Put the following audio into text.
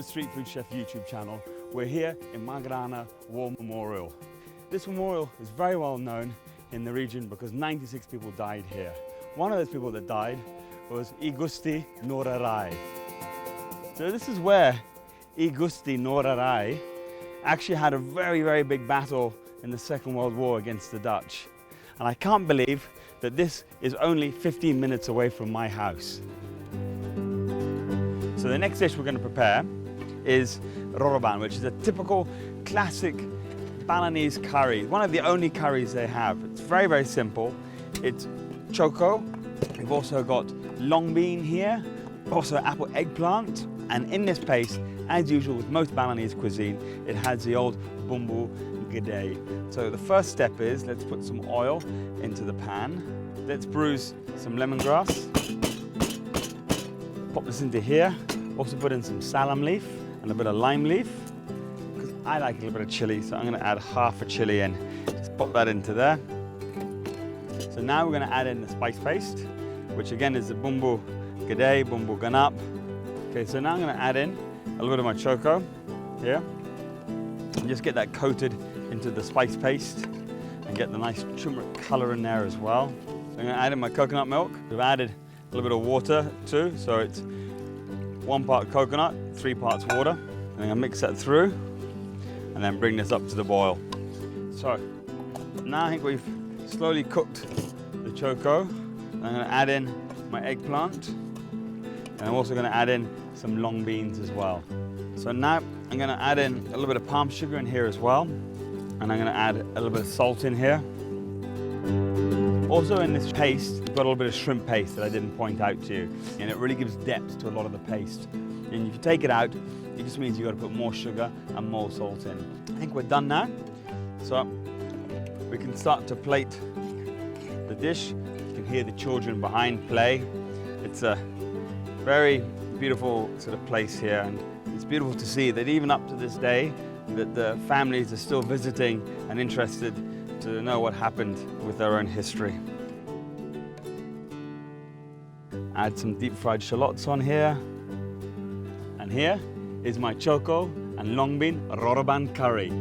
the Street Food Chef YouTube channel. We're here in Margarana War Memorial. This memorial is very well known in the region because 96 people died here. One of those people that died was I Gusti Ngurah Rai. So this is where I Gusti Ngurah Rai actually had a very big battle in the Second World War against the Dutch. And I can't believe that this is only 15 minutes away from my house. So the next dish we're going to prepare is Roroban, which is a typical classic Balinese curry. One of the only curries they have. It's very simple. It's Choko. We've also got Longbean here, also apple eggplant. And in this paste, as usual with most Balinese cuisine, it has the old Bumbu Gede. So the first step is, let's put some oil into the pan. Let's bruise some lemongrass. Pop this into here. Also put in some salam leaf and a bit of lime leaf, because I like a little bit of chili, so I'm going to add half a chili in. Just pop that into there. So now we're going to add in the spice paste, which again is the Bumbu Gede, Bumbu Ganap. Okay, so now I'm going to add in a little bit of my Choko here, and just get that coated into the spice paste and get the nice turmeric color in there as well. So I'm going to add in my coconut milk. We've added a little bit of water too, so it's 1 part coconut, 3 parts water. I'm going to mix that through and then bring this up to the boil. So now I think we've slowly cooked the Choko. I'm going to add in my eggplant, and I'm also going to add in some long beans as well. So now I'm going to add in a little bit of palm sugar in here as well, and I'm going to add a little bit of salt in here. Also in this paste, we've got a little bit of shrimp paste that I didn't point out to you, and it really gives depth to a lot of the paste. And if you take it out, it just means you've got to put more sugar and more salt in. I think we're done now, so we can start to plate the dish. You can hear the children behind play. It's a very beautiful sort of place here, and it's beautiful to see that even up to this day, that the families are still visiting and interested to know what happened with their own history. Add some deep fried shallots on here. And here is my Choko and Longbean Roroban curry.